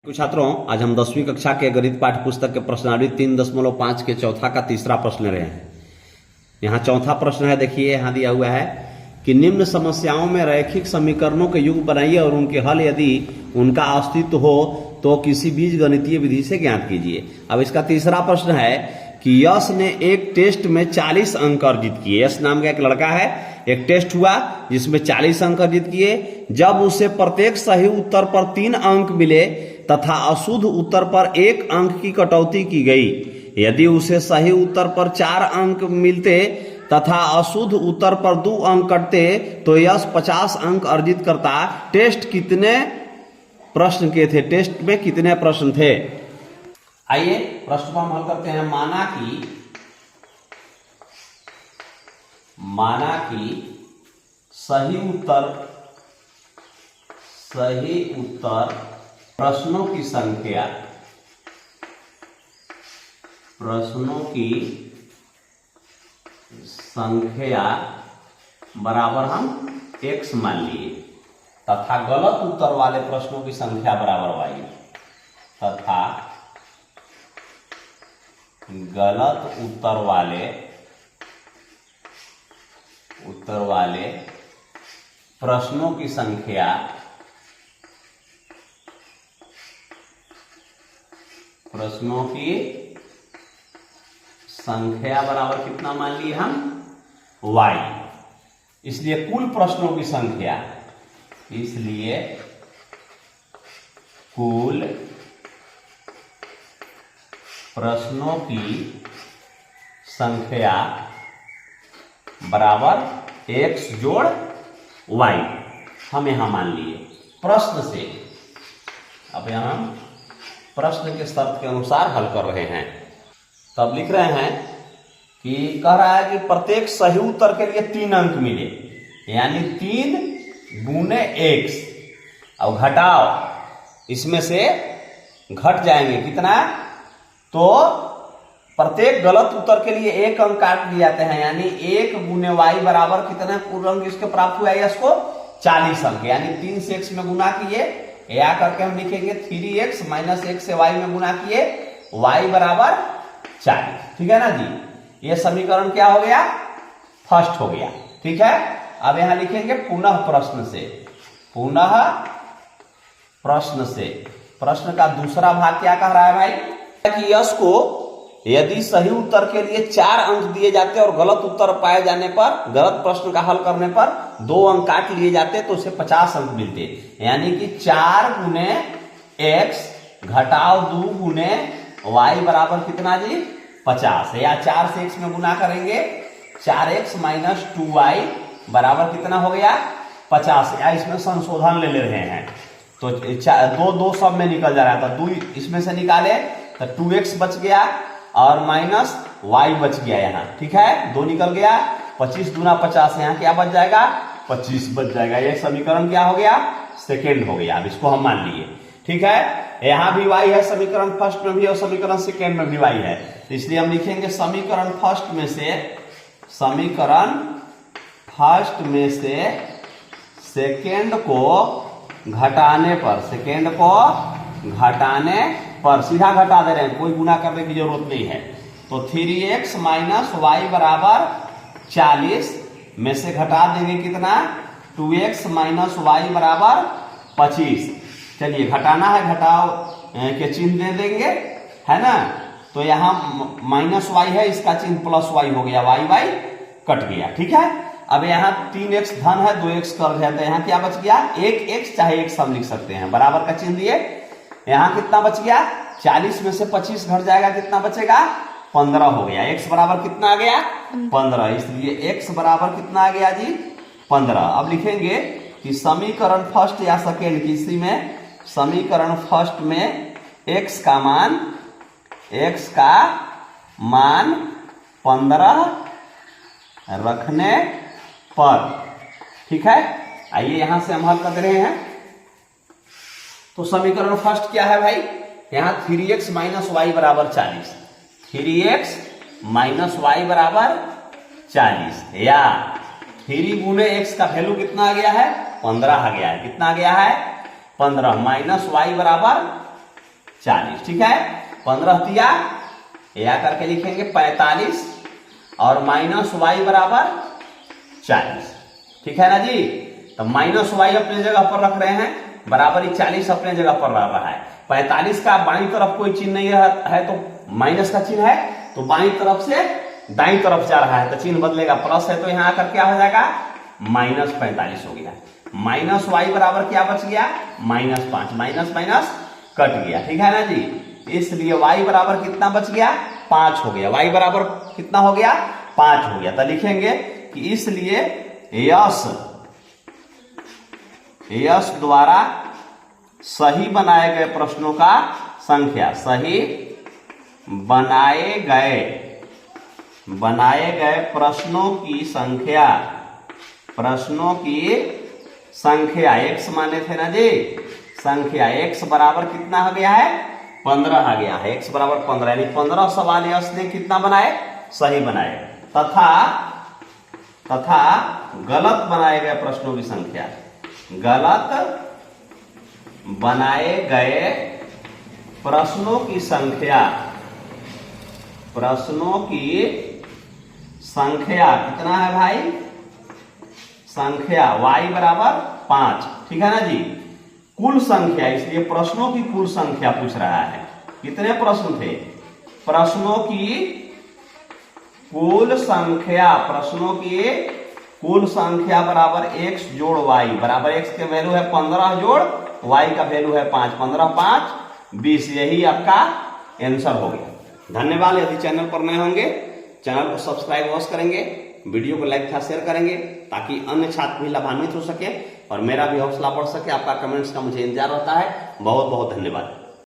कुछ छात्रों, आज हम 10वीं कक्षा के गणित पाठ्य पुस्तक के प्रश्नावली 3.5 के चौथा का तीसरा प्रश्न ले रहे हैं। यहाँ चौथा प्रश्न है, देखिए यहाँ दिया हुआ है कि निम्न समस्याओं में रैखिक समीकरणों के युग बनाइए और उनके हल यदि उनका अस्तित्व हो तो किसी बीज गणितीय विधि से ज्ञात कीजिए। अब इसका तीसरा प्रश्न है कि यश ने एक टेस्ट में 40 अंक अर्जित किए। यश नाम का एक लड़का है, एक टेस्ट हुआ जिसमें 40 अंक अर्जित किए। जब उसे प्रत्येक सही उत्तर पर 3 अंक मिले तथा अशुद्ध उत्तर पर 1 अंक की कटौती की गई। यदि उसे सही उत्तर पर 4 अंक मिलते तथा अशुद्ध उत्तर पर 2 अंक कटते तो यश 50 अंक अर्जित करता। टेस्ट कितने प्रश्न के थे? टेस्ट में कितने प्रश्न थे? आइए प्रश्न को हम हल करते हैं। माना कि सही उत्तर प्रश्नों की संख्या बराबर हम x मान लिए तथा गलत उत्तर वाले प्रश्नों की संख्या बराबर y तथा गलत उत्तर वाले प्रश्नों की संख्या बराबर कितना मान लिए हम? y। इसलिए कुल प्रश्नों की संख्या, कुल प्रश्नों की संख्या बराबर x जोड़ y हम यहां मान लिए प्रश्न से। अब यहां हम प्रश्न के शर्त के अनुसार हल कर रहे हैं। तब लिख रहे हैं कि कह रहा है कि प्रत्येक सही उत्तर के लिए 3 अंक मिले, यानी 3 गुने x। और घटाओ, इसमें से घट जाएंगे कितना? तो प्रत्येक गलत उत्तर के लिए 1 अंक काट दिए जाते हैं, यानी 1 गुने y बराबर कितने पूर्ण अंक इसके प्राप्त हुआ है? इसको 40 अंक, यानी 3 से x में गुना किए, या करके हम लिखेंगे 3x माइनस x से y में गुना किए, y बराबर 40। ठीक है ना जी? ये समीकरण क्या हो गया? फर्स्ट हो गया। ठीक है, अब यहां लिखेंगे पुनः प्रश्न से। प्रश्न का दूसरा भाग क्या कह रहा है भाई? कि यश को यदि सही उत्तर के लिए 4 अंक दिए जाते और गलत उत्तर पाए जाने पर, गलत प्रश्न का हल करने पर 2 अंक काट लिए जाते तो उसे 50 अंक मिलते। यानी कि 4 गुने x घटाओ 2 गुने y बराबर कितना जी? 50। या 4 से x में गुना करेंगे, 4x माइनस 2y बराबर कितना हो गया? 50। या इसमें संशोधन ले रहे हैं तो 2 सब में निकल जा रहा था, 2 इसमें से निकाले तो 2x बच गया और माइनस y बच गया यहाँ। ठीक है, 2 निकल गया, 25 दूना 50, यहाँ क्या बच जाएगा? 25 बच जाएगा। ये समीकरण क्या हो गया? सेकेंड हो गया। अब इसको हम मान लिए। ठीक है, यहाँ भी y है, समीकरण फर्स्ट में भी और समीकरण सेकेंड में भी y है, इसलिए हम लिखेंगे समीकरण फर्स्ट में से सेकेंड को घटाने पर सीधा घटा दे रहे हैं, कोई गुना करने की जरूरत नहीं है। तो 3x माइनस वाई बराबर 40 में से घटा देंगे कितना? 2x माइनस वाई बराबर 25। चलिए घटाना है, घटाओ के चिन्ह दे देंगे, है ना? तो यहाँ माइनस वाई है, इसका चिन्ह प्लस वाई हो गया, वाई कट गया। ठीक है, अब यहाँ 3x धन है, 2x कर जाता है, यहाँ क्या बच गया? 1x चाहे x हम लिख सकते हैं, बराबर का चिन्ह दिए। यहाँ कितना बच गया? 40 में से 25 घट जाएगा, कितना बचेगा? 15 हो गया। x बराबर कितना आ गया? 15। इसलिए x बराबर कितना आ गया जी? 15। अब लिखेंगे कि समीकरण फर्स्ट या सेकेंड, किसी में समीकरण फर्स्ट में x का मान 15 रखने पर। ठीक है, आइए यहां से हम हल कर रहे हैं। तो समीकरण फर्स्ट क्या है भाई? यहाँ 3x माइनस वाई बराबर 40, 3x माइनस वाई बराबर 40, या 3 गुने एक्स का वैल्यू कितना आ गया है 15 आ गया है। कितना आ गया है 15 माइनस वाई बराबर 40। ठीक है, 15 दिया या करके लिखेंगे 45 और माइनस वाई बराबर 40। ठीक है ना जी, तो माइनस वाई अपने जगह पर रख रहे हैं, बराबर 40 अपने जगह पर रह रहा है। 45 का बाईं तरफ कोई चिन्ह नहीं है तो माइनस का चिन्ह है, तो बाईं तरफ से दाईं तरफ जा रहा है तो चिन्ह बदलेगा, प्लस है तो यहां आकर क्या हो जाएगा माइनस 45 हो गया। माइनस वाई बराबर क्या बच गया -5, माइनस माइनस कट गया। ठीक है ना जी, इसलिए y बराबर कितना बच गया 5 हो गया। y बराबर कितना हो गया 5 हो गया। तो लिखेंगे कि इसलिए यस द्वारा सही बनाए गए प्रश्नों का संख्या, सही बनाए गए प्रश्नों की संख्या x माने थे ना जी, संख्या x बराबर कितना हो गया है 15 आ गया है। x बराबर 15 यानी 15 सवाल यश ने कितना बनाए सही बनाए, तथा गलत बनाए गए प्रश्नों की संख्या, गलत बनाए गए प्रश्नों की संख्या कितना है भाई, संख्या y बराबर 5। ठीक है ना जी, कुल संख्या, इसलिए प्रश्नों की कुल संख्या पूछ रहा है। कितने प्रश्न थे, प्रश्नों की कुल संख्या बराबर x जोड़ y बराबर x के वैल्यू है 15 जोड़ y का वैल्यू है 5, 15 5 20, यही आपका आंसर हो गया। धन्यवाद। यदि चैनल पर नए होंगे चैनल को सब्सक्राइब अवश्य करेंगे, वीडियो को लाइक तथा शेयर करेंगे ताकि अन्य छात्र भी लाभान्वित हो सके और मेरा भी हौसला बढ़ सके। आपका कमेंट्स का मुझे इंतजार रहता है। बहुत बहुत धन्यवाद।